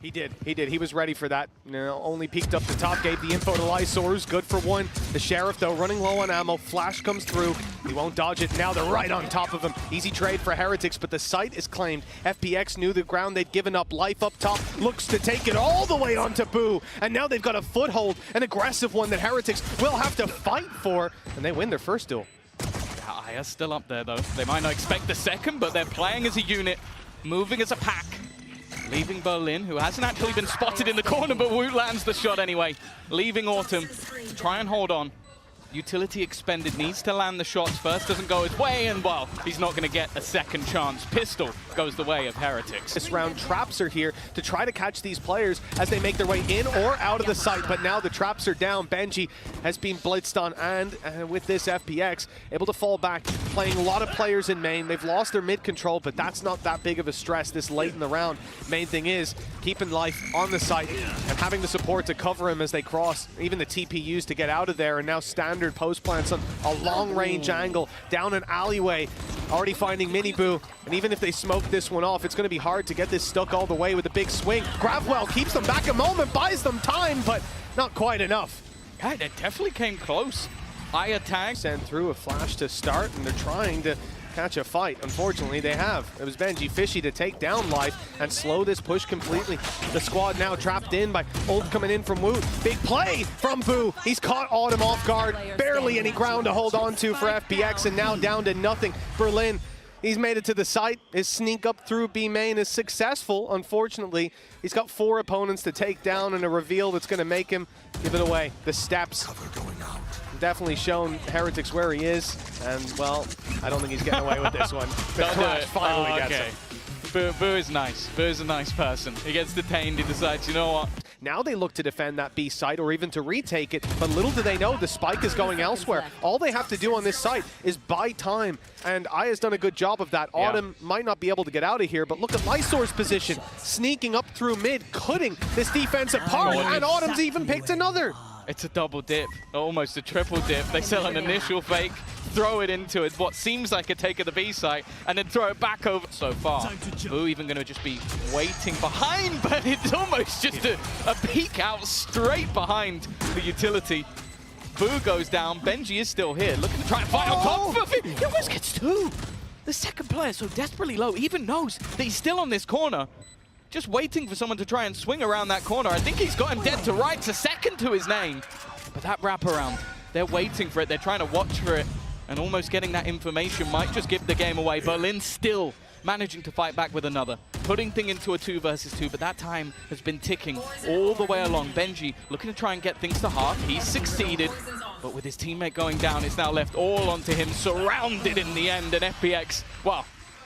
He did. He was ready for that. You know, only peeked up the top, gave the info to Lysaurus. Good for one. The Sheriff, though, running low on ammo. Flash comes through. He won't dodge it. Now they're right on top of him. Easy trade for Heretics, but the site is claimed. FPX knew the ground they'd given up. Life up top looks to take it all the way onto Boo. And now they've got a foothold, an aggressive one that Heretics will have to fight for. And they win their first duel. Aya's still up there, though. They might not expect the second, but they're playing as a unit, moving as a pack. Leaving Berlin, who hasn't actually been spotted in the corner, but Woot lands the shot anyway. Leaving Autumn to try and hold on. Utility expended, needs to land the shots first, doesn't go his way, and well, he's not going to get a second chance. Pistol goes the way of Heretics. This round, traps are here to try to catch these players as they make their way in or out of the site, but now the traps are down. Benji has been blitzed on, and with this FPX, able to fall back, playing a lot of players in main. They've lost their mid control, but that's not that big of a stress this late in the round. Main thing is keeping Life on the site and having the support to cover him as they cross, even the TPUs to get out of there, and now standard post plants on a long range angle down an alleyway, already finding Mini Boo, and even if they smoke this one off, it's going to be hard to get this stuck all the way with a big swing. Gravwell keeps them back a moment, buys them time, but not quite enough. Yeah, that definitely came close. Aya tag. Send through a flash to start, and they're trying to catch a fight. Unfortunately, they have. It was Benji Fishy to take down Life and slow this push completely. The squad now trapped in by Ult coming in from Woot. Big play from Boo. He's caught Autumn off guard. Barely any ground to hold on to for FPX, and now down to nothing. Berlin, he's made it to the site. His sneak up through B main is successful. Unfortunately, he's got 4 opponents to take down and a reveal that's going to make him give it away. The steps definitely shown Heretics where he is, and well, I don't think he's getting away with this one. The crash finally gets him. Boo is nice. Boo is a nice person. He gets detained, he decides, you know what? Now they look to defend that B site or even to retake it, but little do they know the spike is going elsewhere. All they have to do on this site is buy time, and Aya's done a good job of that. Autumn might not be able to get out of here, but look at Lysaur's position, sneaking up through mid, cutting this defense apart, and Autumn's even picked another. It's a double dip, almost a triple dip. They sell an initial fake, throw it into it, what seems like a take of the B site, and then throw it back over. So far, Boo even going to just be waiting behind, but it's almost just a peek out straight behind the utility. Boo goes down, Benji is still here, looking to try and fight on top of it. He almost gets 2. The second player so desperately low, even knows that he's still on this corner. Just waiting for someone to try and swing around that corner. I think he's got him dead to rights, a second to his name. But that wraparound, they're waiting for it. They're trying to watch for it. And almost getting that information might just give the game away. Berlin still managing to fight back with another. Putting thing into a 2 versus 2, but that time has been ticking all the way along. Benji looking to try and get things to half. He's succeeded. But with his teammate going down, it's now left all onto him. Surrounded in the end. And FPX, well,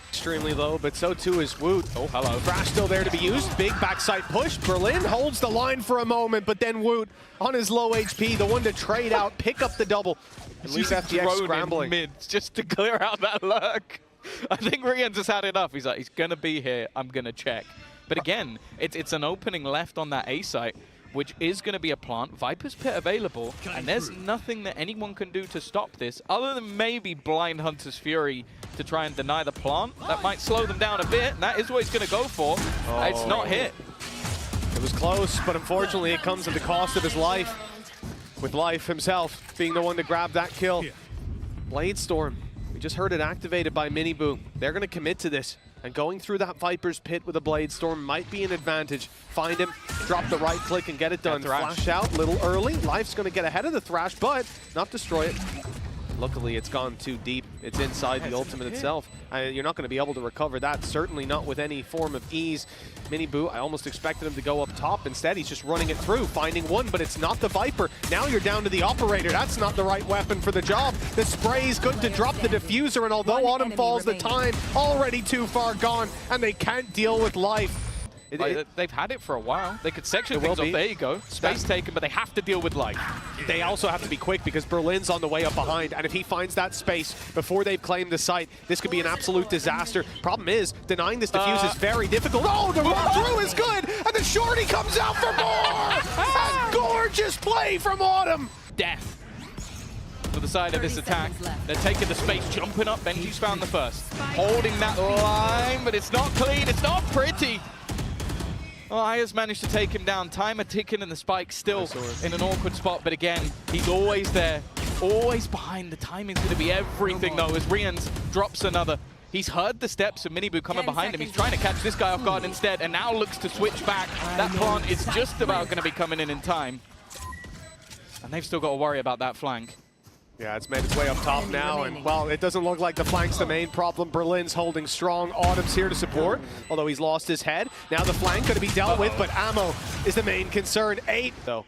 extremely low, but so too is Woot. Oh, hello. Crash still there to be used. Big backside push. Berlin holds the line for a moment, but then Woot on his low HP, the one to trade out, pick up the double. At least FPX scrambling. Mid just to clear out that lurk. I think Rian just had enough. He's like, he's going to be here. I'm going to check. But again, it's an opening left on that A site, which is going to be a plant. Viper's Pit available, and there's nothing that anyone can do to stop this, other than maybe Blind Hunter's Fury to try and deny the plant. That might slow them down a bit, and that is what he's going to go for. It's not hit. It was close, but unfortunately it comes at the cost of his life, with Life himself being the one to grab that kill. Blade Storm, we just heard it activated by Mini Boo. They're going to commit to this. And going through that Viper's Pit with a Blade Storm might be an advantage. Find him, drop the right click, and get it done. Flash out a little early. Life's going to get ahead of the Thrash, but not destroy it. Luckily, it's gone too deep. It's inside the ultimate itself. You're not going to be able to recover that, certainly not with any form of ease. Mini Boo, I almost expected him to go up top. Instead, he's just running it through, finding one, but it's not the Viper. Now you're down to the Operator. That's not the right weapon for the job. The spray's good to drop the diffuser, and although Autumn falls, the time already too far gone, and they can't deal with Life. They've had it for a while. They could section things off. There you go. Space taken, but they have to deal with Life. They also have to be quick because Berlin's on the way up behind, and if he finds that space before they've claimed the site, this could be an absolute disaster. Problem is, denying this defuse is very difficult. Oh, the run through is good, and the shorty comes out for more! A gorgeous play from Autumn! Death to the side of this attack. They're taking the space, jumping up. Benji's found the first. Holding that line, but it's not clean, it's not pretty. Well, Aya's managed to take him down. Timer ticking and the spike still in an awkward spot. But again, he's always there, always behind. The timing's going to be everything, though, as Rians drops another. He's heard the steps of Miniboo coming behind him. He's trying to catch this guy off guard instead, and now looks to switch back. That plant is just about going to be coming in time. And they've still got to worry about that flank. Yeah, it's made its way up top now, and well, it doesn't look like the flank's the main problem. Berlin's holding strong. Autumn's here to support, although he's lost his head. Now the flank going to be dealt with, but ammo is the main concern. 8, though.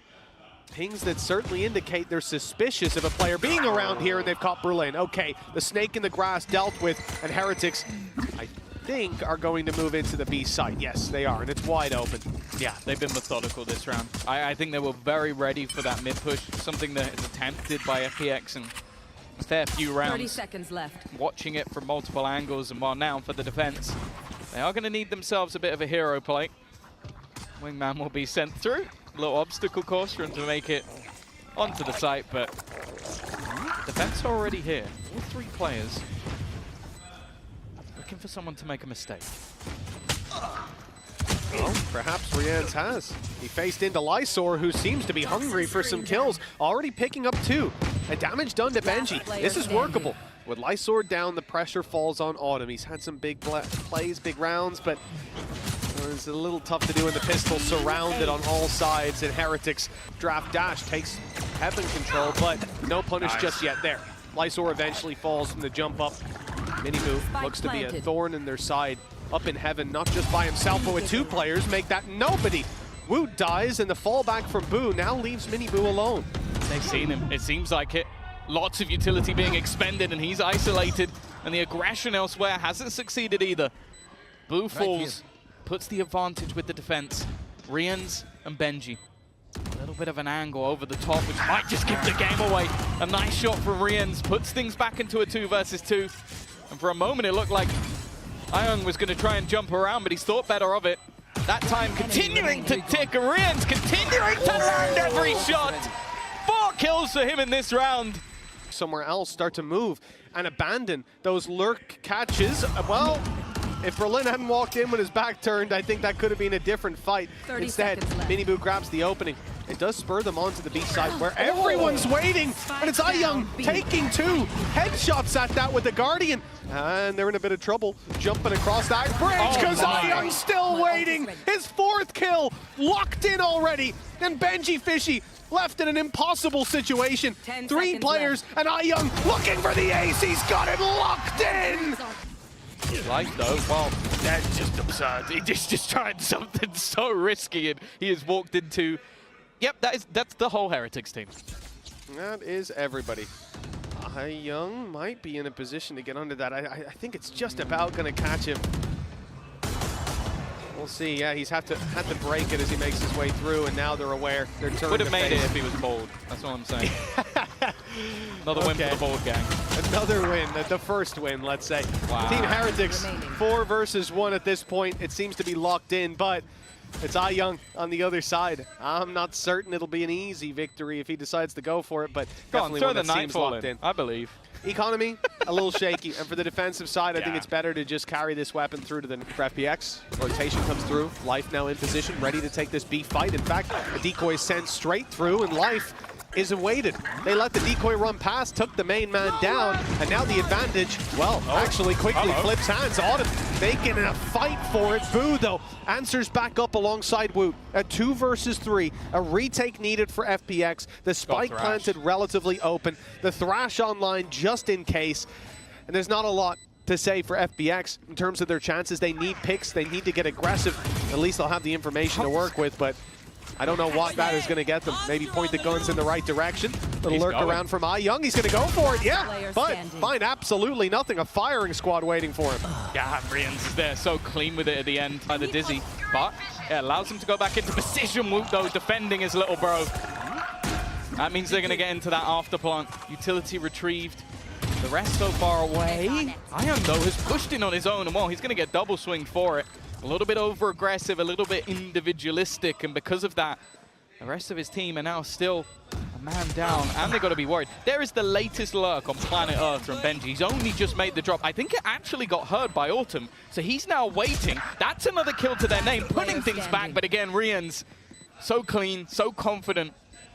Pings that certainly indicate they're suspicious of a player being around here, and they've caught Berlin. Okay, the snake in the grass dealt with, and Heretics, I think, are going to move into the B site. Yes, they are, and it's wide open. Yeah, they've been methodical this round. I think they were very ready for that mid push, something that is attempted by FPX in a fair few rounds. 30 seconds left. Watching it from multiple angles, and while now for the defense, they are going to need themselves a bit of a hero play. Wingman will be sent through. A little obstacle course for him to make it onto the site, but defense are already here. All 3 players looking for someone to make a mistake. Well, perhaps Rians has. He faced into Lysor, who seems to be hungry for some kills, already picking up 2. And damage done to Benji. This is workable. With Lysor down, the pressure falls on Autumn. He's had some big plays, big rounds, but it's a little tough to do in the pistol, surrounded on all sides. And Heretics draft dash takes Heaven control, but no punish just yet there. Lysor eventually falls from the jump up. Miniboo looks to be a thorn in their side. Up in Heaven, not just by himself, but with 2 players, make that nobody. Woot dies, and the fallback from Boo now leaves Miniboo alone. They've seen him. It seems like it. Lots of utility being expended, and he's isolated. And the aggression elsewhere hasn't succeeded either. Boo falls, puts the advantage with the defense. Rians and Benji. A little bit of an angle over the top, which might just give the game away. A nice shot from Rians, puts things back into a 2 versus 2. And for a moment, it looked like Ayung was going to try and jump around, but he's thought better of it. That time continuing to tick. Rians continuing to land every shot. 4 kills for him in this round. Somewhere else, start to move and abandon those lurk catches. Well, if Berlin hadn't walked in with his back turned, I think that could have been a different fight. Instead, Miniboo grabs the opening. It does spur them onto the B side where everyone's waiting, and it's Ayung taking 2 headshots at that with the Guardian. And they're in a bit of trouble jumping across that bridge because Ayung's still waiting. His 4th kill locked in already. And Benji Fishy left in an impossible situation. 3 players and Ayung looking for the ace. He's got it locked in. Life though, well, that's just absurd. He just tried something so risky, and he has walked into. Yep, that's the whole Heretics team. That is everybody. Ayung might be in a position to get under that. I think it's just about going to catch him. We'll see. Yeah, he's had to break it as he makes his way through, and now they're aware. They're turning. Would have made it if he was bold. That's all I'm saying. Another win for the bold gang. Another win, the first win, let's say. Wow. Team Heretics, 4 versus 1 at this point. It seems to be locked in, but it's Ayung on the little side. I'm not certain it'll be an easy victory if he decides to go for it, but definitely one that seems locked in. I believe. Economy, a little shaky. And for the defensive side, I think it's better to just carry this weapon through to the FPX. Rotation comes through. Life now in position, ready to take this B fight. In fact, the decoy is sent straight through, and Life is awaited. They let the decoy run past, took the main man down, and now the advantage, well, actually quickly flips hands. Autumn making a fight for it. Boo, though, answers back up alongside Woot. A 2 versus 3, a retake needed for FPX. The spike planted relatively open. The Thrash online just in case. And there's not a lot to say for FPX in terms of their chances. They need picks, they need to get aggressive. At least they'll have the information to work with, but I don't know what that is going to get them. Maybe point the guns in the right direction. Little lurk around from Ayung. He's going to go for it. Yeah, but find absolutely nothing. A firing squad waiting for him. Yeah, Rians is there, so clean with it at the end by the Dizzy. But it allows him to go back into position. Woot, though, defending his little bro. That means they're going to get into that after plant. Utility retrieved. The rest so far away. Ayung, though, has pushed in on his own, and well, he's going to get double swinged for it. A little bit over-aggressive, a little bit individualistic, and because of that, the rest of his team are now still A man down, and they got to be worried. There is the latest lurk on planet Earth from Benji. He's only just made the drop. I think it actually got heard by Autumn, so he's now waiting. That's another kill to their name, putting things back. But again, Rian's so clean, so confident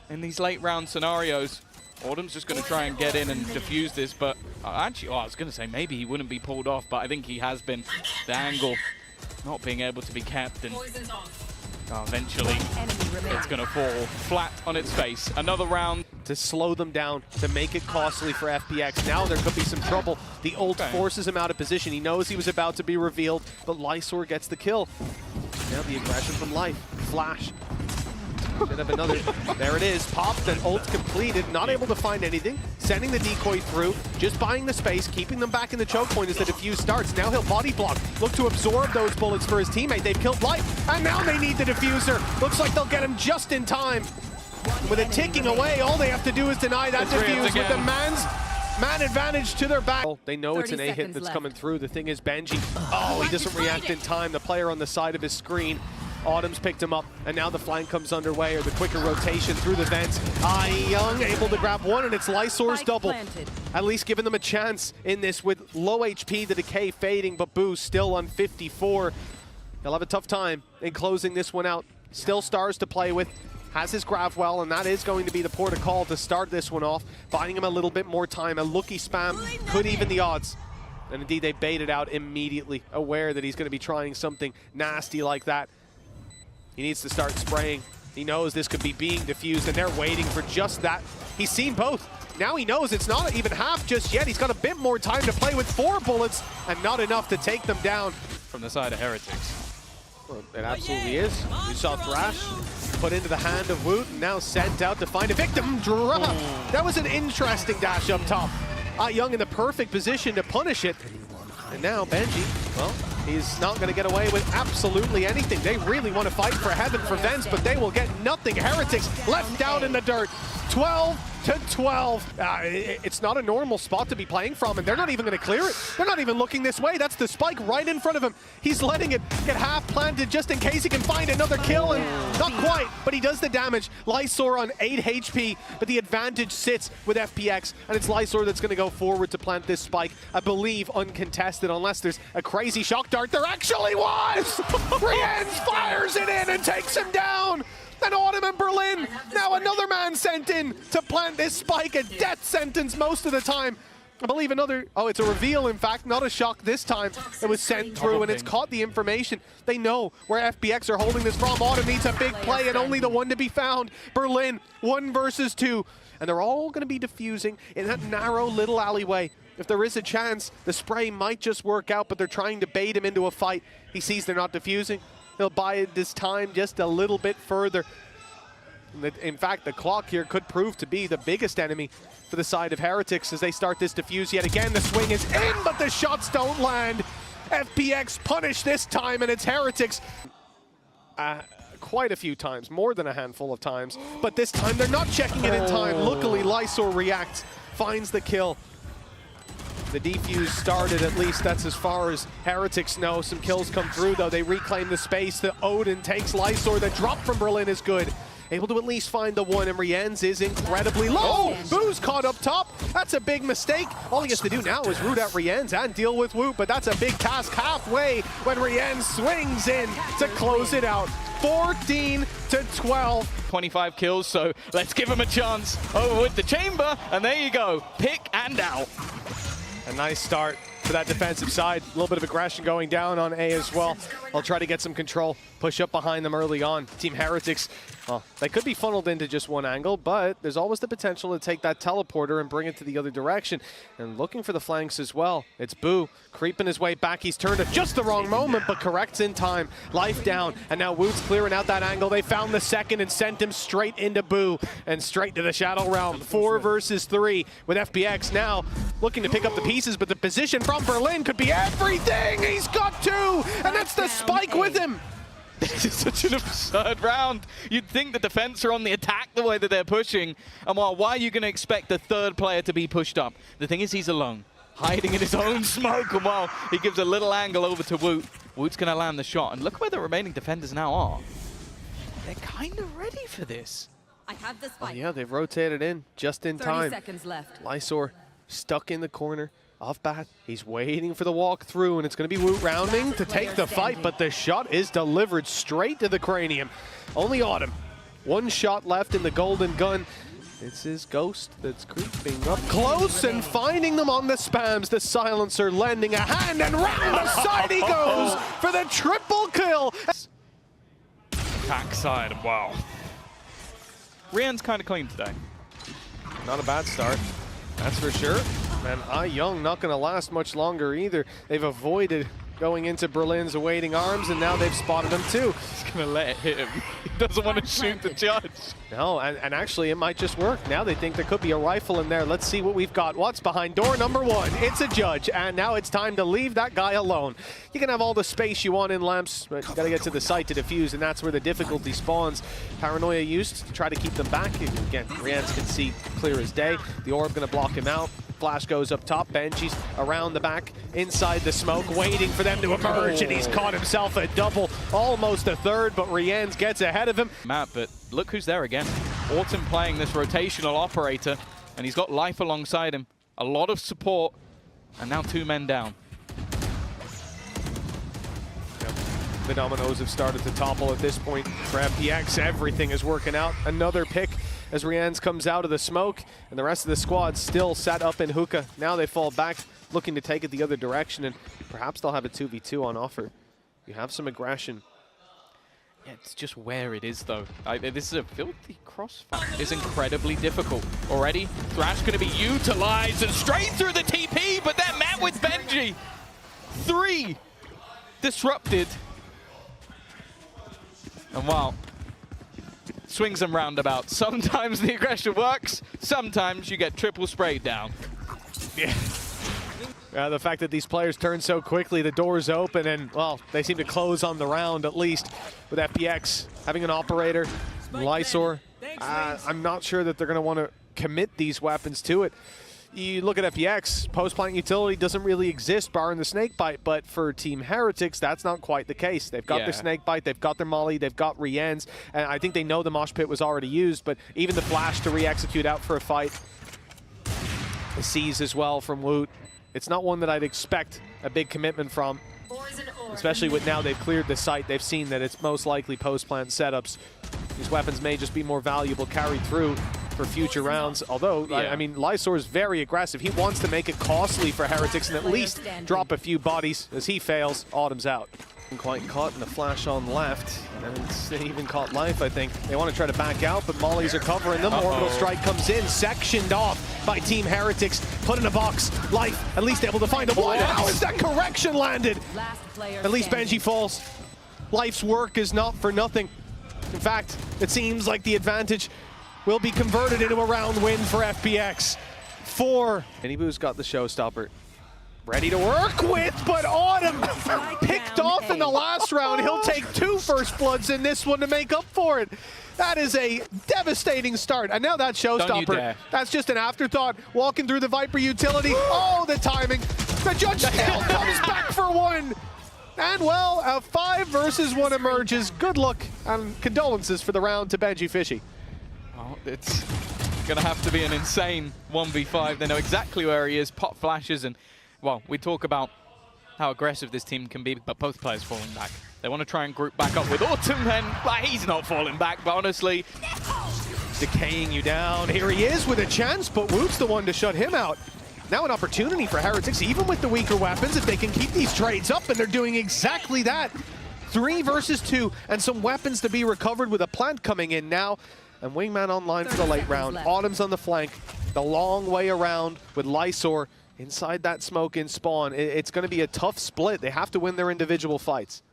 in these late round scenarios. Autumn's just going to try and get in and defuse this, but actually, I was going to say maybe he wouldn't be pulled off, but I think he has been. The angle not being able to be kept, and eventually it's going to fall flat on its face. Another round to slow them down, to make it costly for FPX. Now there could be some trouble. The ult forces him out of position. He knows he was about to be revealed, but Lysor gets the kill. Now the aggression from Life. Flash. Should have another. There it is. Popped and ult completed. Not able to find anything. Sending the decoy through. Just buying the space. Keeping them back in the choke point as the defuse starts. Now he'll body block. Look to absorb those bullets for his teammate. They've killed Life. And now they need the diffuser. Looks like they'll get him just in time. With it ticking away, all they have to do is deny that defuse with the man advantage to their back. They know it's an A hit that's coming through. The thing is, Benji, he doesn't react in time. The player on the side of his screen. Autumn's picked him up, and now the flank comes underway, or the quicker rotation through the vents. Young able to grab one, and it's Lysor's double. At least giving them a chance in this with low HP, the decay fading, but Boo still on 54. He'll have a tough time in closing this one out. Still stars to play with. Has his grab well, and that is going to be the port of call to start this one off, buying him a little bit more time. A looky spam could even the odds. And indeed, they baited out immediately, aware that he's going to be trying something nasty like that. He needs to start spraying. He knows this could be being diffused, and they're waiting for just that. He's seen both. Now he knows it's not even half just yet. He's got a bit more time to play with 4 bullets, and not enough to take them down. From the side of Heretics. Well, it absolutely is. We saw Thrash put into the hand of Woot, and now sent out to find a victim. Drop. That was an interesting dash up top. Young in the perfect position to punish it. And now Benji, well, he's not going to get away with absolutely anything. They really want to fight for heaven for Vents, but they will get nothing. Heretics left down in the dirt. 12-12. It's not a normal spot to be playing from, and they're not even going to clear it. They're not even looking this way. That's the spike right in front of him. He's letting it get half planted just in case he can find another kill, and not quite, but he does the damage. Lysor on 8 HP, but the advantage sits with FPX, and it's Lysor that's going to go forward to plant this spike, I believe uncontested, unless there's a crazy shock dart. There actually was! Rienz fires it in and takes him down! And Autumn and Berlin, now another man sent in to plant this spike, a death sentence most of the time. I believe another, it's a reveal in fact, not a shock this time. It was sent through and it's caught the information. They know where FPX are holding this from. Autumn needs a big play and only the one to be found. Berlin, 1 versus 2. And they're all gonna be diffusing in that narrow little alleyway. If there is a chance, the spray might just work out, but they're trying to bait him into a fight. He sees they're not diffusing. He'll buy this time just a little bit further. In fact, the clock here could prove to be the biggest enemy for the side of Heretics as they start this diffuse yet again. The swing is in, but the shots don't land. FPX punished this time, and it's Heretics. Quite a few times, more than a handful of times. But this time, they're not checking it in time. Luckily, Lysor reacts, finds the kill. The defuse started, at least that's as far as Heretics know. Some kills come through, though. They reclaim the space. The Odin takes Lysor. The drop from Berlin is good. Able to at least find the one, and Rienz is incredibly low. Boo's caught up top. That's a big mistake. All he has to do now is root out Rienz and deal with Woot, but that's a big task halfway when Rienz swings in to close it out. 14-12. 25 kills, so let's give him a chance. Over with the chamber, and there you go. Pick and out. A nice start for that defensive side. A little bit of aggression going down on A as well. I'll try to get some control, push up behind them early on. Team Heretics, well, they could be funneled into just one angle, but there's always the potential to take that teleporter and bring it to the other direction. And looking for the flanks as well. It's Boo creeping his way back. He's turned at just the wrong moment, but corrects in time. Life down, and now Woot's clearing out that angle. They found the second and sent him straight into Boo and straight to the Shadow Realm. 4 versus 3 with FPX now looking to pick up the pieces, but the position from Berlin could be everything. He's got 2, and that's the spike with him. This is such an absurd round. You'd think the defense are on the attack the way that they're pushing. And why are you going to expect the third player to be pushed up? The thing is, he's alone, hiding in his own smoke. And while he gives a little angle over to Woot, Woot's going to land the shot. And look where the remaining defenders now are. They're kind of ready for this. I have the spike. Yeah, they've rotated in just in 30 time. seconds left. Lysor stuck in the corner. Off bat, he's waiting for the walk through, and it's going to be Woot rounding to take the fight, but the shot is delivered straight to the cranium. Only Autumn. One shot left in the golden gun. It's his ghost that's creeping up close and finding them on the spams. The silencer lending a hand, and round the side he goes for the triple kill. Backside, wow. Rian's kind of clean today. Not a bad start, that's for sure. And Young not going to last much longer either. They've avoided going into Berlin's awaiting arms, and now they've spotted him too. He's going to let it hit him. He doesn't want to shoot the judge. No, and actually it might just work. Now they think there could be a rifle in there. Let's see what we've got. What's behind door number 1? It's a judge, and now it's time to leave that guy alone. You can have all the space you want in lamps, but you got to get to the site to defuse, and that's where the difficulty spawns. Paranoia used to try to keep them back. Again, Rians can see clear as day. The orb going to block him out. Flash goes up top. Benji's around the back, inside the smoke, waiting for them to emerge, and he's caught himself a double, almost a third, but Rians gets ahead of him. Matt, but look who's there again. Autumn playing this rotational operator, and he's got Life alongside him. A lot of support, and now 2 men down. The dominoes have started to topple at this point for FPX. Everything is working out. Another pick as Rians comes out of the smoke, and the rest of the squad still sat up in hookah. Now they fall back, looking to take it the other direction, and perhaps they'll have a 2v2 on offer. You have some aggression. Yeah, it's just where it is, though. This is a filthy crossfire. It's incredibly difficult. Already, Thrash going to be utilized and straight through the TP, but they're met with Benji. 3 disrupted. And wow, swings and roundabouts. Sometimes the aggression works, sometimes you get triple sprayed down. Yeah. The fact that these players turn so quickly, the doors open, and, well, they seem to close on the round, at least, with FPX having an operator, Lysor. I'm not sure that they're going to want to commit these weapons to it. You look at FPX, post-plant utility doesn't really exist barring the snakebite, but for Team Heretics, that's not quite the case. They've got their snakebite, they've got their molly, they've got Rian's, and I think they know the mosh pit was already used, but even the flash to re-execute out for a fight. The seize as well from Woot. It's not one that I'd expect a big commitment from, especially with now they've cleared the site. They've seen that it's most likely post-plant setups. These weapons may just be more valuable carried through for future rounds, although, I mean, Lysor is very aggressive. He wants to make it costly for Heretics and at least drop a few bodies. As he fails, Autumn's out. Quite caught in the flash on left, and they even caught Life, I think. They want to try to back out, but mollies are covering them. Orbital strike comes in, sectioned off by Team Heretics, put in a box. Life at least able to find a blind. How is that correction landed? At least Benji falls. Life's work is not for nothing. In fact, it seems like the advantage will be converted into a round win for FPX. 4. Enibu's got the showstopper ready to work with, but Autumn picked off in the last round. He'll take 2 first bloods in this one to make up for it. That is a devastating start. And now that showstopper, that's just an afterthought. Walking through the Viper utility. Oh, the timing. The judge still comes back for 1. And, well, a 5 versus 1 emerges. Good luck and condolences for the round to Benji Fishy. Oh, it's going to have to be an insane 1v5. They know exactly where he is, pop flashes, and, well, we talk about how aggressive this team can be, but both players falling back. They want to try and group back up with Autumn, and he's not falling back, but honestly, decaying you down. Here he is with a chance, but Woot's the one to shut him out. Now an opportunity for Heretics, even with the weaker weapons, if they can keep these trades up, and they're doing exactly that. 3 versus 2, and some weapons to be recovered with a plant coming in now. And Wingman online for the late round. Autumn's on the flank, the long way around with Lysor inside that smoke in spawn. It's going to be a tough split. They have to win their individual fights.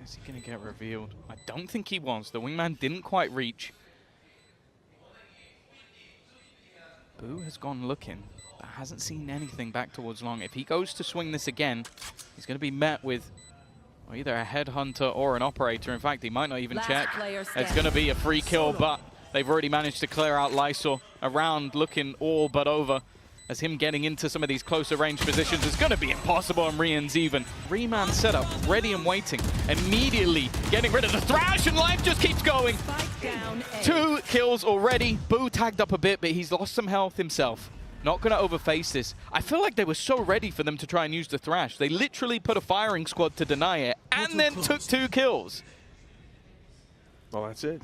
Is he going to get revealed? I don't think he wants. The Wingman didn't quite reach. Boo has gone looking, but hasn't seen anything back towards long. If he goes to swing this again, he's going to be met with either a headhunter or an operator. In fact, he might not even check. It's going to be a free kill, but they've already managed to clear out Lysor. Around looking all but over. as him getting into some of these closer range positions is going to be impossible, and Rian's even. 3-man setup, ready and waiting. Immediately getting rid of the Thrash, and life just keeps going. 2 kills already. Boo tagged up a bit, but he's lost some health himself. Not going to overface this. I feel like they were so ready for them to try and use the Thrash. They literally put a firing squad to deny it, and then took 2 kills. Well, that's it.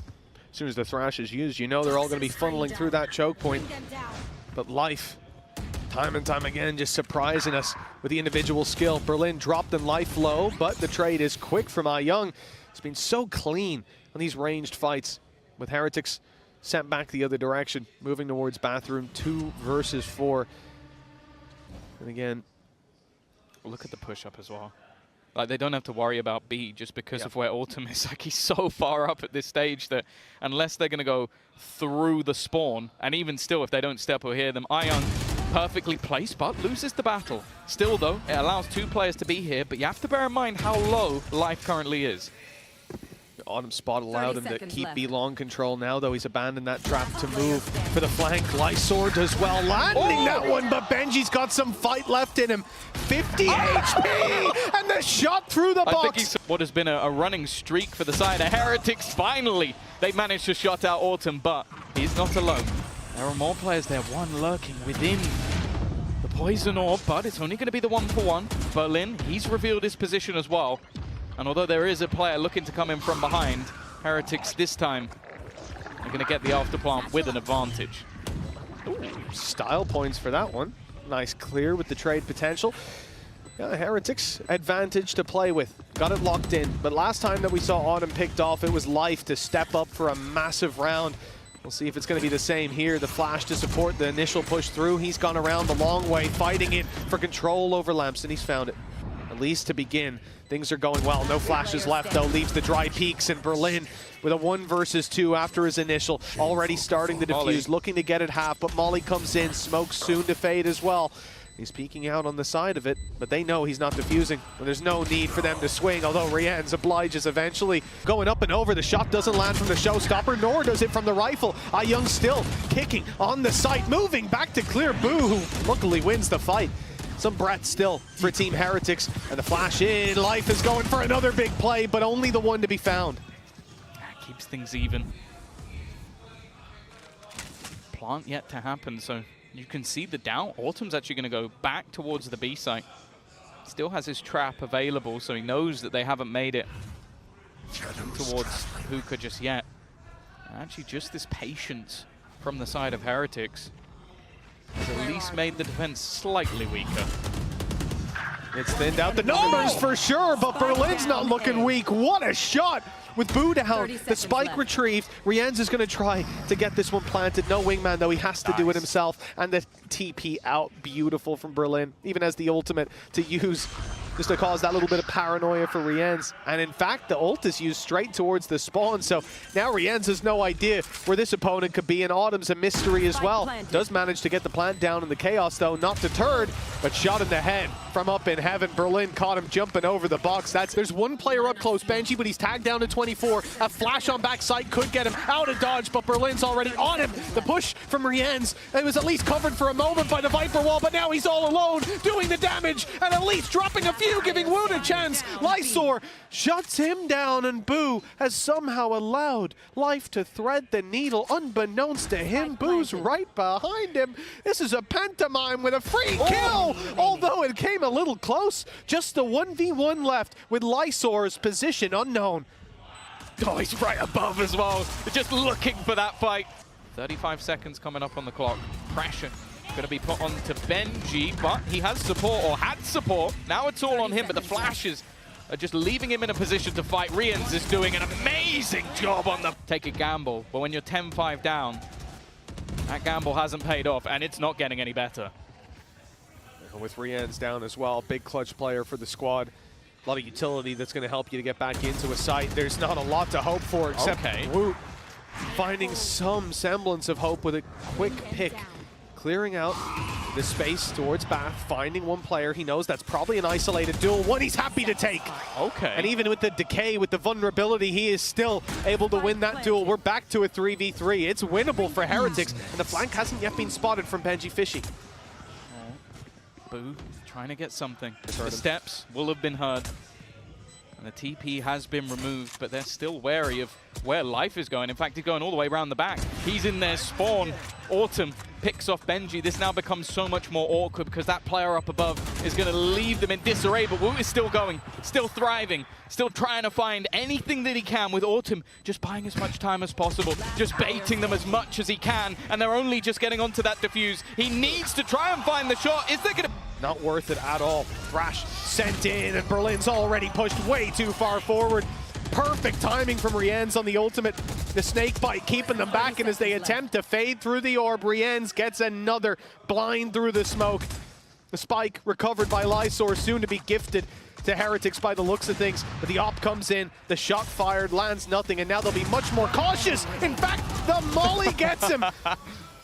As soon as the Thrash is used, you know they're all going to be funneling through that choke point. But Life, time and time again, just surprising us with the individual skill. Berlin dropped in Life low, but the trade is quick from Young. It's been so clean on these ranged fights, with Heretics sent back the other direction, moving towards Bathroom 2 versus 4. And again, look at the push-up as well. Like, they don't have to worry about B just because of where Autumn is. Like, he's so far up at this stage that unless they're going to go through the spawn, and even still, if they don't step or hear them, Young perfectly placed, but loses the battle. Still, though, it allows 2 players to be here, but you have to bear in mind how low Life currently is. Autumn spot allowed him to keep B long control now, though he's abandoned that trap to move for the flank. Lysor does well, landing that one, but Benji's got some fight left in him. 50 HP, and the shot through the box. I think he's what has been a running streak for the side of Heretics. Finally, they managed to shut out Autumn, but he's not alone. There are more players there, one lurking within the poison orb, but it's only going to be the 1-for-1. Berlin, he's revealed his position as well. And although there is a player looking to come in from behind, Heretics this time are going to get the afterplant with an advantage. Ooh, style points for that one. Nice clear with the trade potential. Yeah, Heretics advantage to play with. Got it locked in. But last time that we saw Autumn picked off, it was Life to step up for a massive round. We'll see if it's going to be the same here. The flash to support the initial push through. He's gone around the long way, fighting it for control over Lamps, and he's found it. At least to begin. Things are going well. No flashes left, though. Leaves the dry peaks in Berlin with a 1 versus 2 after his initial. Already starting to defuse, looking to get it half, but Molly comes in. Smoke soon to fade as well. He's peeking out on the side of it, but they know he's not defusing. There's no need for them to swing, although Rian's obliges eventually. Going up and over, the shot doesn't land from the showstopper, nor does it from the rifle. Young still kicking on the site, moving back to clear Boo, who luckily wins the fight. Some breath still for Team Heretics, and the flash in. Life is going for another big play, but only the one to be found. That keeps things even. Plant yet to happen, so you can see the doubt. Autumn's actually going to go back towards the B site. Still has his trap available, so he knows that they haven't made it towards Hookah just yet. And actually, just this patience from the side of Heretics has at least made the defense slightly weaker. It's thinned out the numbers for sure, but Berlin's not looking weak. What a shot with Boo down. The spike retrieved. Rienz is going to try to get this one planted. No wingman, though. He has to do it himself. And the TP out. Beautiful from Berlin. Even as the ultimate to use just to cause that little bit of paranoia for Rienz. And in fact, the ult is used straight towards the spawn. So now Rienz has no idea where this opponent could be. And Autumn's a mystery as well. Does manage to get the plant down in the chaos, though. Not deterred, but shot in the head from up in heaven. Berlin caught him jumping over the box. There's one player up close, Benji, but he's tagged down to 24. A flash on backside could get him out of dodge, but Berlin's already on him. The push from Rienz. It was at least covered for a moment by the Viper wall, but now he's all alone, doing the damage, and at least dropping a few, giving Wood a chance. Lysor shuts him down, and Boo has somehow allowed Life to thread the needle. Unbeknownst to him, Boo's right behind him. This is a pantomime with a free kill, although it came a little close. Just the 1v1 left with Lysor's position unknown. Oh, he's right above as well. Just looking for that fight. 35 seconds coming up on the clock. Pressure going to be put on to Benji, but he has support, or had support. Now it's all on him, but the flashes are just leaving him in a position to fight. Rienz is doing an amazing job on the... Take a gamble, but when you're 10-5 down, that gamble hasn't paid off, and it's not getting any better. And with Rienz down as well, big clutch player for the squad. A lot of utility that's going to help you to get back into a site. There's not a lot to hope for, except Woot finding some semblance of hope with a quick pick. Clearing out the space towards Bath, finding one player. He knows that's probably an isolated duel, one he's happy to take. Okay. And even with the decay, with the vulnerability, he is still able to win that duel. We're back to a 3v3. It's winnable for Heretics, and the flank hasn't yet been spotted from Benji Fishy. Boo trying to get something. The steps will have been heard. And the TP has been removed, but they're still wary of where life is going. In fact, he's going all the way around the back. He's in their spawn. Autumn picks off Benji. This now becomes so much more awkward because that player up above is going to leave them in disarray, but Woot is still going, still thriving, still trying to find anything that he can with Autumn, just buying as much time as possible, just baiting them as much as he can, and they're only just getting onto that defuse. He needs to try and find the shot. Is there going to... Not worth it at all. Thrash sent in, and Berlin's already pushed way too far forward. Perfect timing from Rienz on the ultimate. The snake bite keeping them back, and as they attempt to fade through the orb, Rienz gets another blind through the smoke. The spike recovered by Lysor, soon to be gifted to Heretics by the looks of things. But the op comes in, the shot fired, lands nothing, and now they'll be much more cautious. In fact, the molly gets him.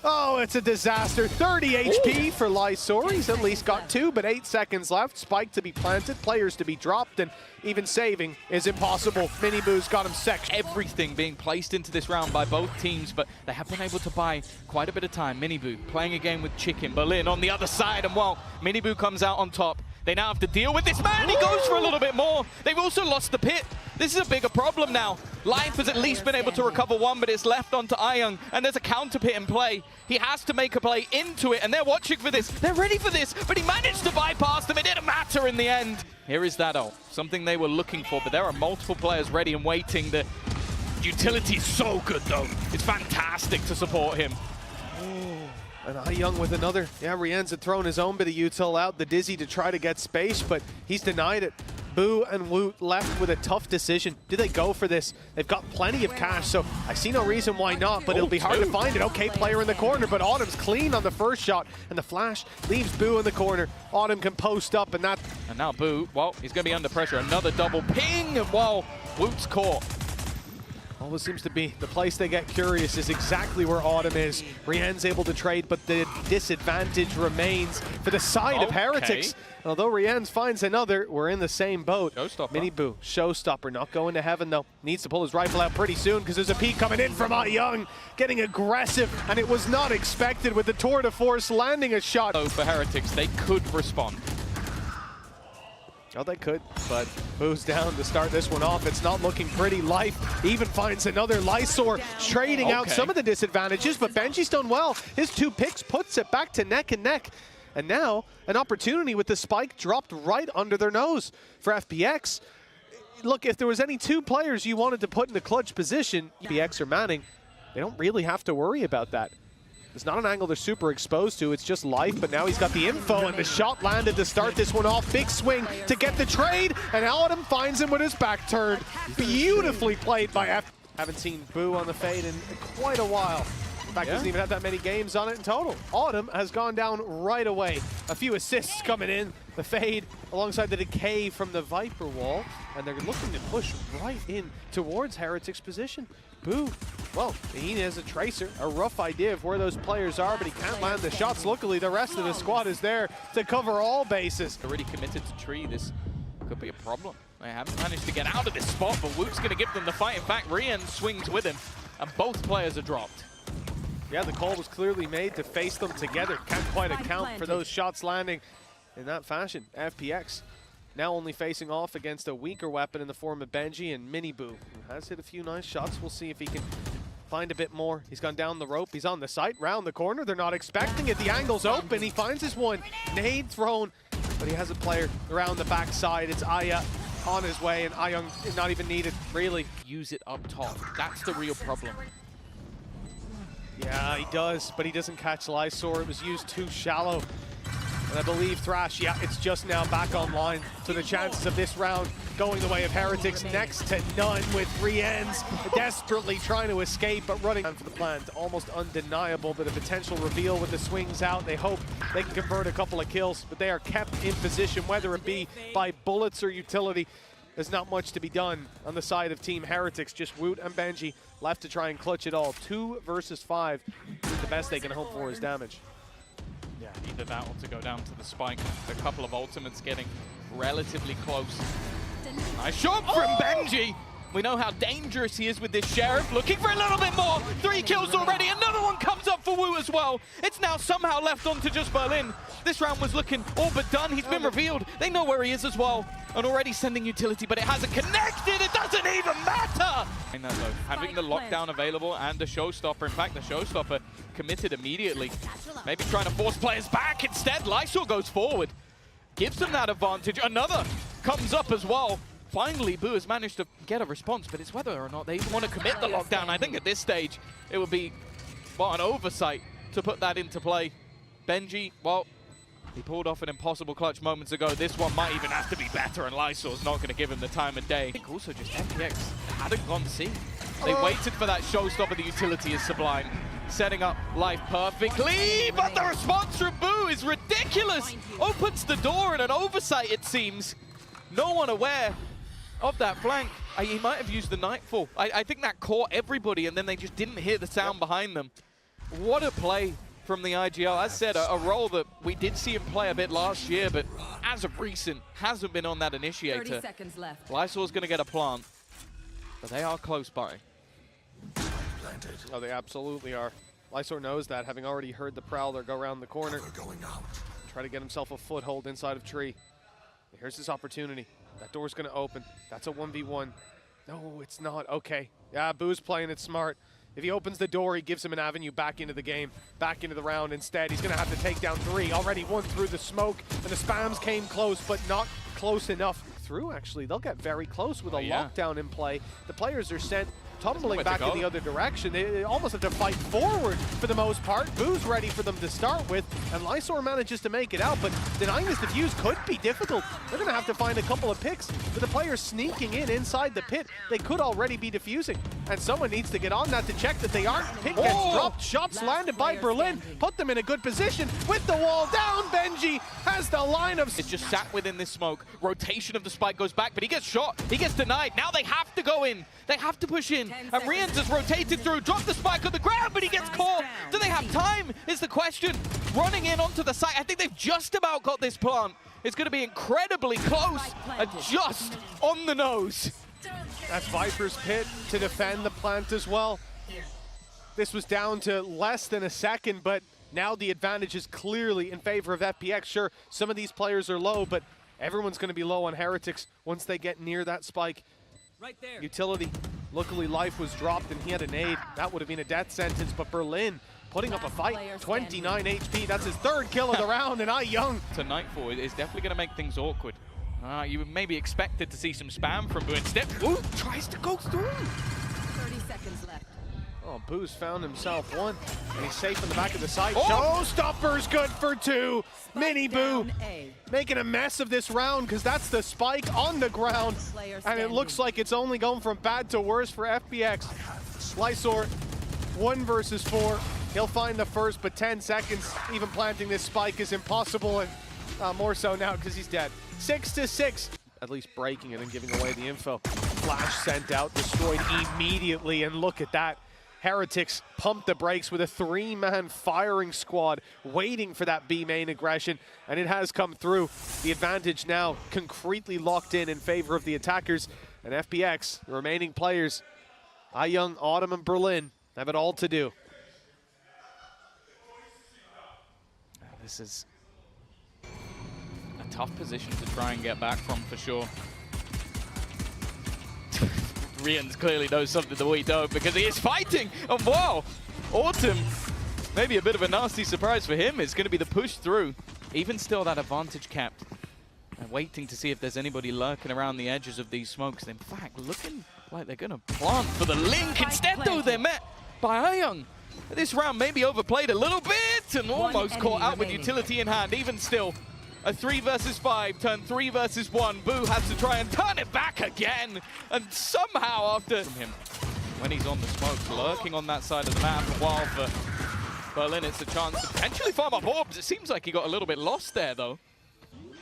Oh, it's a disaster. 30 HP for Lysor. He's at least got 2, but 8 seconds left. Spike to be planted, players to be dropped, and even saving is impossible. Miniboo's got him sectioned. Everything being placed into this round by both teams, but they have been able to buy quite a bit of time. Miniboo playing a game with Chicken. Berlin on the other side, and while Miniboo comes out on top, they now have to deal with this man. He goes for a little bit more. They've also lost the pit. This is a bigger problem now. Life has at least been able to recover one, but it's left onto Ayung, and there's a counter pit in play. He has to make a play into it, and they're watching for this. They're ready for this, but he managed to bypass them. It didn't matter in the end. Here is that ult, something they were looking for, but there are multiple players ready and waiting. The utility is so good, though. It's fantastic to support him. And Ayung with another. Yeah, Rienz had thrown his own bit of util out, the Dizzy to try to get space, but he's denied it. Boo and Woot left with a tough decision. Do they go for this? They've got plenty of cash, so I see no reason why not, but it'll be hard to find it. Okay, player in the corner, but Autumn's clean on the first shot, and the flash leaves Boo in the corner. Autumn can post up, and that... And now Boo, well, he's going to be under pressure. Another double ping, and while Woot's caught. Always seems to be the place they get curious is exactly where Autumn is. Rien's able to trade, but the disadvantage remains for the side of Heretics. And although Rienz finds another, we're in the same boat. Showstopper. Miniboo, showstopper, not going to heaven though. Needs to pull his rifle out pretty soon because there's a peek coming in from Ayung, getting aggressive, and it was not expected with the tour de force landing a shot. So for Heretics, they could respond. Oh, they could, but Boo's down to start this one off. It's not looking pretty. Life even finds another. Lysor trading out some of the disadvantages, but Benji's done well. His 2 picks puts it back to neck and neck. And now, an opportunity with the spike dropped right under their nose for FPX. Look, if there was any 2 players you wanted to put in the clutch position, FPX or Manning, they don't really have to worry about that. It's not an angle they're super exposed to, it's just Life, but now he's got the info, and the shot landed to start this one off. Big swing to get the trade, and Autumn finds him with his back turned. Beautifully played by F. Haven't seen Boo on the fade in quite a while. In fact, doesn't even have that many games on it in total. Autumn has gone down right away. A few assists coming in. The fade alongside the decay from the Viper wall, and they're looking to push right in towards Heretics' position. Boo, well, he has a tracer, a rough idea of where those players are, but he can't land the shots. Luckily, the rest of the squad is there to cover all bases. Already committed to tree. This could be a problem. They haven't managed to get out of this spot, but Woot's going to give them the fight. In fact, Rian swings with him, and both players are dropped. Yeah, the call was clearly made to face them together. Can't quite account for those shots landing in that fashion. FPX now only facing off against a weaker weapon in the form of Benji, and Miniboo, who has hit a few nice shots. We'll see if he can find a bit more. He's gone down the rope. He's on the site, round the corner. They're not expecting it. The angle's open. He finds his one. Nade thrown, but he has a player around the backside. It's Aya on his way, and Ayung is not even needed, really. Use it up top. That's the real problem. Yeah, he does, but he doesn't catch Lysor. It was used too shallow. And I believe Thrash, yeah, it's just now back online. So the chances of this round going the way of Heretics next to none, with Rienz desperately trying to escape, but running for the plant. Almost undeniable, but a potential reveal with the swings out. They hope they can convert a couple of kills, but they are kept in position, whether it be by bullets or utility. There's not much to be done on the side of Team Heretics. Just Woot and Benji left to try and clutch it all. 2 versus 5. The best they can hope for is damage. Yeah, either that or to go down to the spike. A couple of ultimates getting relatively close. Nice shot from Benji! We know how dangerous he is with this Sheriff. Looking for a little bit more. 3 kills already. Another one comes up for Wu as well. It's now somehow left on to just Berlin. This round was looking all but done. He's been revealed. They know where he is as well. And already sending utility, but it hasn't connected. It doesn't even matter. And that, though, having the lockdown available and the showstopper. In fact, the showstopper committed immediately. Maybe trying to force players back. Instead, Lysor goes forward. Gives them that advantage. Another comes up as well. Finally, Boo has managed to get a response, but it's whether or not they even want to commit the lockdown. I think at this stage, it would be, well, an oversight to put that into play. Benji, well, he pulled off an impossible clutch moments ago. This one might even have to be better, and Lysor's not going to give him the time of day. I think also just FPX hadn't gone C. They waited for that showstopper. The utility is sublime, setting up life perfectly, but the response from Boo is ridiculous. Opens the door and an oversight, it seems. No one aware of that flank. He might have used the Nightfall. I think that caught everybody, and then they just didn't hear the sound behind them. What a play from the IGL. As said, a role that we did see him play a bit last year, but as of recent, hasn't been on that initiator. 30 seconds left. Lysor's going to get a plant, but they are close by. Oh, they absolutely are. Lysor knows that, having already heard the Prowler go around the corner. Try to get himself a foothold inside of Tree. Here's his opportunity. That door's going to open. That's a 1v1. No, it's not. Okay. Yeah, Boo's playing it smart. If he opens the door, he gives him an avenue back into the game, back into the round. Instead, he's going to have to take down 3. Already 1 through the smoke, and the spams came close, but not close enough. Through, actually, they'll get very close with a lockdown in play. The players are sent tumbling back in the other direction. They almost have to fight forward for the most part. Boo's ready for them to start with, and Lysor manages to make it out, but denying this defuse could be difficult. They're going to have to find a couple of picks. With the players sneaking in inside the pit, they could already be defusing, and someone needs to get on that to check that they aren't. Pick gets dropped, shots landed by Berlin, put them in a good position. With the wall down, Benji has the line of... It's just sat within this smoke. Rotation of the spike goes back, but he gets shot. He gets denied. Now they have to go in. They have to push in. And Rians has rotated through, dropped the spike on the ground, but he gets caught. Do they have time is the question. Running in onto the site. I think they've just about got this plant. It's going to be incredibly close and just on the nose. That's Viper's pit to defend the plant as well. This was down to less than a second, but now the advantage is clearly in favor of FPX. Sure, some of these players are low, but everyone's going to be low on Heretics once they get near that spike. Right there. Utility. Luckily, life was dropped and he had a nade. That would have been a death sentence, but Berlin putting up a fight. 29 HP. That's his 3rd kill of the round, and Young. To Nightfall is definitely going to make things awkward. You maybe expected to see some spam from Boo. Instead, Boo tries to go through. 30 seconds left. Oh, Boo's found himself 1, and he's safe in the back of the site. Showstopper's good for 2. Mini Boo making a mess of this round because that's the spike on the ground, and it looks like it's only going from bad to worse for FPX. Lysor, 1 versus 4. He'll find the first, but 10 seconds, even planting this spike is impossible, and more so now because he's dead. 6-6. At least breaking it and giving away the info. Flash sent out, destroyed immediately, and look at that. Heretics pumped the brakes with a 3-man firing squad waiting for that B main aggression, and it has come through. The advantage now concretely locked in favor of the attackers, and FPX, the remaining players, Young, Autumn, and Berlin, have it all to do. This is a tough position to try and get back from, for sure. Rians clearly knows something that we don't because he is fighting. And wow, Autumn, maybe a bit of a nasty surprise for him. It's going to be the push through. Even still, that advantage capped. And waiting to see if there's anybody lurking around the edges of these smokes. In fact, looking like they're going to plant for the link. Instead, though, they're met by Young. This round maybe overplayed a little bit and almost caught out with utility in hand. Even still, a 3 versus 5 turned 3 versus 1. Boo has to try and turn it back again. And somehow after him, when he's on the smokes, lurking on that side of the map, a while for Berlin, it's a chance to potentially farm up orbs. It seems like he got a little bit lost there, though.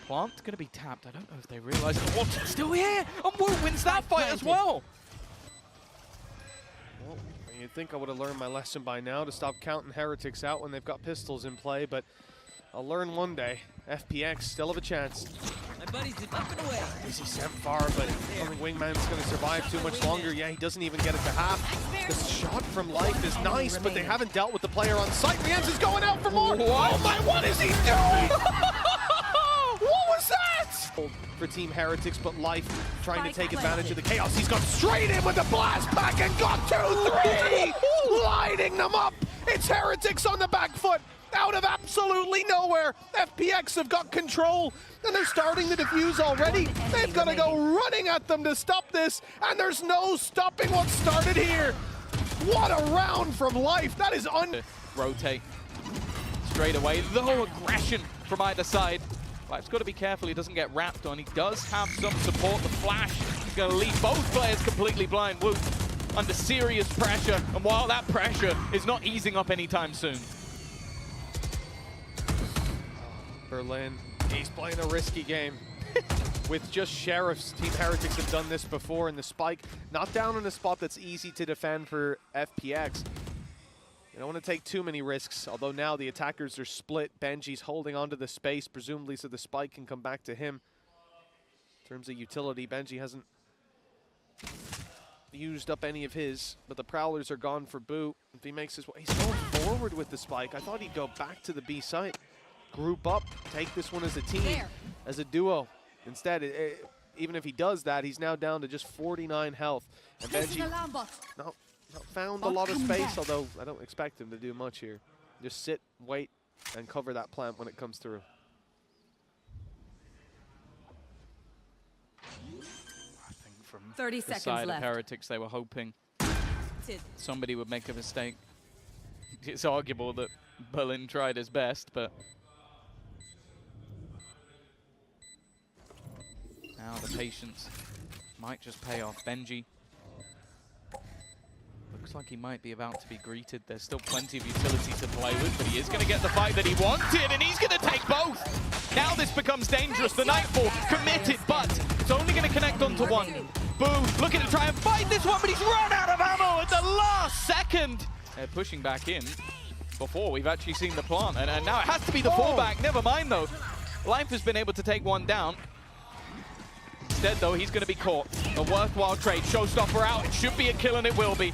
Plant going to be tapped. I don't know if they realize the orbs are still here. And Wu wins that fight as well. Well, you'd think I would have learned my lesson by now to stop counting Heretics out when they've got pistols in play, but I'll learn one day. FPX still have a chance. buddies. Up and away. Easy sent far, but I don't think Wingman's going to survive too much longer. Yeah, he doesn't even get it to half. The shot from Life is nice, but they haven't dealt with the player on site. Rienz is going out for more. What? Oh my, what is he doing? What was that? For Team Heretics, but Life trying to take advantage of the chaos. He's gone straight in with the blast pack and got 2-3, lighting them up. It's Heretics on the back foot. Out of absolutely nowhere, FPX have got control, and they're starting to defuse already. They've got to go running at them to stop this, and there's no stopping what started here. What a round from Life. That is rotate straight away, though aggression from either side. Life's got to be careful he doesn't get wrapped on. He does have some support. The flash is going to leave both players completely blind. Woo, under serious pressure, and while that pressure is not easing up anytime soon. Berlin, he's playing a risky game. With just Sheriffs, Team Heretics have done this before, and the spike not down in a spot that's easy to defend for FPX. You don't want to take too many risks, although now the attackers are split. Benji's holding onto the space, presumably so the spike can come back to him. In terms of utility, Benji hasn't used up any of his, but the Prowlers are gone for Boo. If he makes his way, he's going forward with the spike. I thought he'd go back to the B site. Group up, take this one as a team, as a duo. Instead, even if he does that, he's now down to just 49 health. And Benji not found a lot of space, although I don't expect him to do much here. Just sit, wait, and cover that plant when it comes through. I think from 30 the seconds side left. of Heretics, they were hoping somebody would make a mistake. It's arguable that Berlin tried his best, but now the patience might just pay off. Benji looks like he might be about to be greeted. There's still plenty of utility to play with, but he is going to get the fight that he wanted, and he's going to take both. Now this becomes dangerous. The Nightfall committed, but it's only going to connect onto one. Boo looking to try and fight this one, but he's run out of ammo at the last second. They're pushing back in before we've actually seen the plant, and now it has to be the fallback. Never mind though. Life has been able to take one down. Instead though, he's going to be caught. A worthwhile trade. Showstopper out. It should be a kill, and it will be.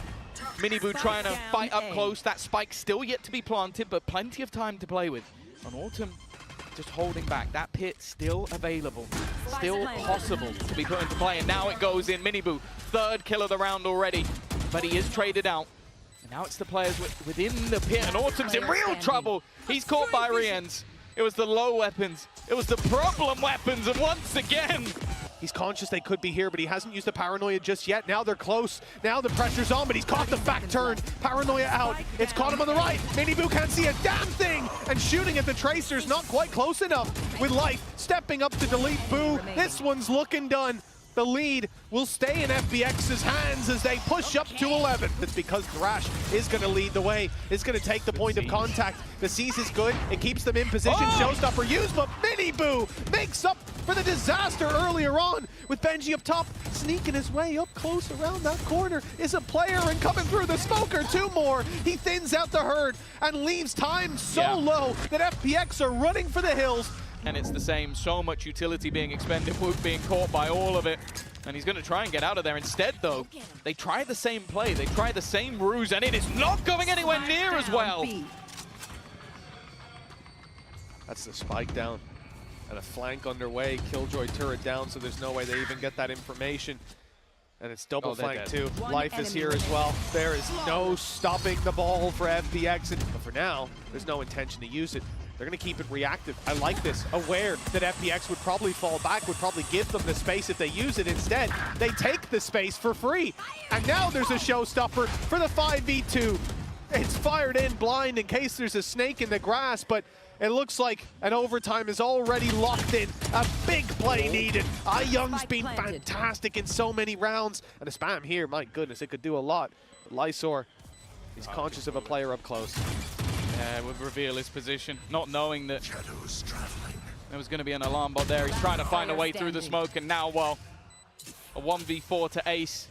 Miniboo trying to fight up close. That spike still yet to be planted, but plenty of time to play with. And Autumn just holding back. That pit still available. Still possible to be put into play. And now it goes in. Miniboo, third kill of the round already. But he is traded out. And now it's the players within the pit. And Autumn's in real trouble. He's caught by Rienz. It was the low weapons. It was the problem weapons. And once again, he's conscious they could be here, but he hasn't used the paranoia just yet. Now they're close. Now the pressure's on, but he's caught the back turn. Paranoia out. It's caught him on the right. Miniboo can't see a damn thing. And shooting at the Tracers, not quite close enough. With Life stepping up to delete Boo. This one's looking done. The lead will stay in FPX's hands as they push up to 11. It's because Thrash is going to lead the way. It's going to take the point of contact. The seize is good. It keeps them in position. Showstopper used, but Miniboo makes up for the disaster earlier on with Benji up top, sneaking his way up close around that corner. Is a player, and coming through the smoker, two more. He thins out the herd and leaves time so low that FPX are running for the hills. And it's the same, so much utility being expended, Wook being caught by all of it. And he's going to try and get out of there. Instead, though, they try the same play, they try the same ruse, and it is not going anywhere near as well. That's the spike down. And a flank underway, Killjoy turret down, so there's no way they even get that information. And it's double flank too. Life is here as well. There is no stopping the ball for FPX. But for now, there's no intention to use it. They're going to keep it reactive. I like this. Aware that FPX would probably fall back, would probably give them the space if they use it. Instead, they take the space for free. And now there's a showstopper for the 5v2. It's fired in blind in case there's a snake in the grass, but it looks like an overtime is already locked in. A big play needed. Young's been fantastic in so many rounds. And a spam here, my goodness, it could do a lot. But Lysor, he's conscious of a player up close. Yeah, would reveal his position, not knowing that there was going to be an alarm bot there. He's trying to find a way through the smoke, and now, well, a 1v4 to Ace.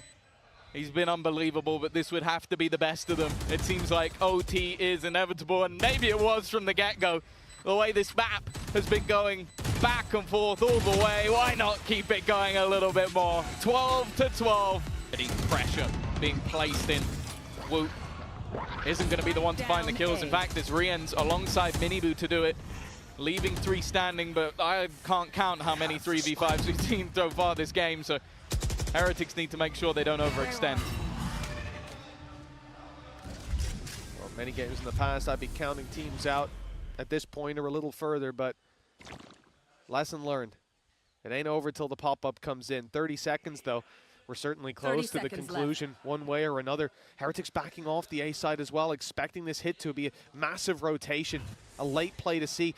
He's been unbelievable, but this would have to be the best of them. It seems like OT is inevitable, and maybe it was from the get-go. The way this map has been going, back and forth all the way. Why not keep it going a little bit more? 12-12. Pressure being placed in. Woot isn't going to be the one to find the kills. In fact, it's Rien's alongside Miniboo to do it, leaving 3 standing, but I can't count how many 3v5s we've seen so far this game, so Heretics need to make sure they don't overextend. Well, many games in the past, I'd be counting teams out at this point or a little further, but lesson learned. It ain't over till the pop-up comes in. 30 seconds, though. We're certainly close to the conclusion one way or another. Heretics backing off the A side as well, expecting this hit to be a massive rotation, a late play to see.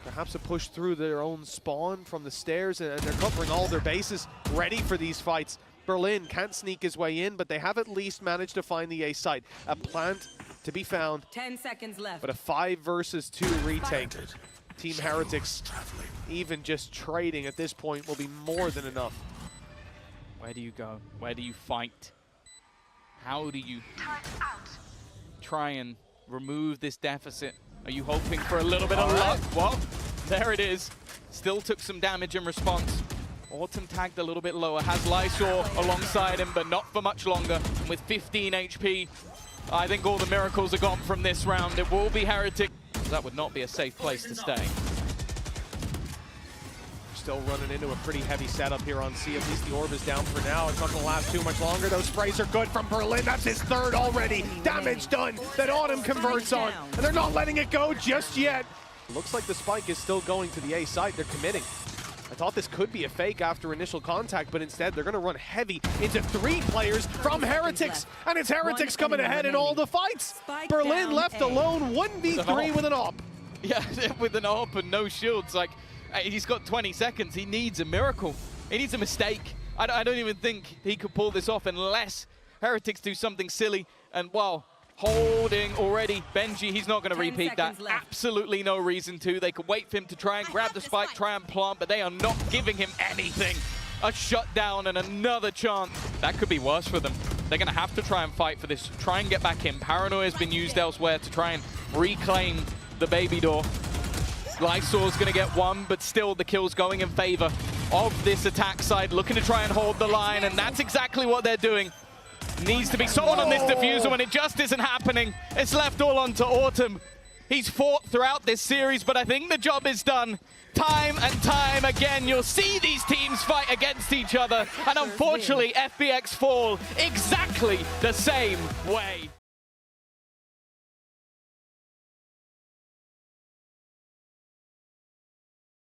Perhaps a push through their own spawn from the stairs, and they're covering all their bases, ready for these fights. Berlin can't sneak his way in, but they have at least managed to find the A site. A plant to be found. 10 seconds left. But a 5 versus 2 retake. Team Heretics, even just trading at this point, will be more than enough. Where do you go? Where do you fight? How do you try and remove this deficit? Are you hoping for a little bit of luck? Well, there it is. Still took some damage in response. Autumn tagged a little bit lower, has Lysor alongside him, but not for much longer. With 15 HP, I think all the miracles are gone from this round. It will be Heretic. That would not be a safe place to stay. Still running into a pretty heavy setup here on C. At least the orb is down for now. It's not going to last too much longer. Those sprays are good from Berlin. That's his 3rd already. Damage done that Autumn converts on. And they're not letting it go just yet. Looks like the spike is still going to the A side. They're committing. I thought this could be a fake after initial contact, but instead they're going to run heavy into 3 players from Heretics. And it's Heretics coming ahead in all the fights. Berlin left alone, 1v3 with an op. Yeah, with an op and no shields. Like, he's got 20 seconds. He needs a miracle. He needs a mistake. I don't even think he could pull this off unless Heretics do something silly. And, well, holding already. Benji, he's not going to repeat that. Left. Absolutely no reason to. They could wait for him to try and grab the spike, try and plant, but they are not giving him anything. A shutdown and another chance. That could be worse for them. They're going to have to try and fight for this, try and get back in. Paranoia has been used elsewhere to try and reclaim the baby door. Lysor's going to get 1, but still the kill's going in favor of this attack side, looking to try and hold the line, and that's exactly what they're doing. Needs to be someone on this diffuser when it just isn't happening. It's left all onto Autumn. He's fought throughout this series, but I think the job is done. Time and time again, you'll see these teams fight against each other, and unfortunately, FPX fall exactly the same way.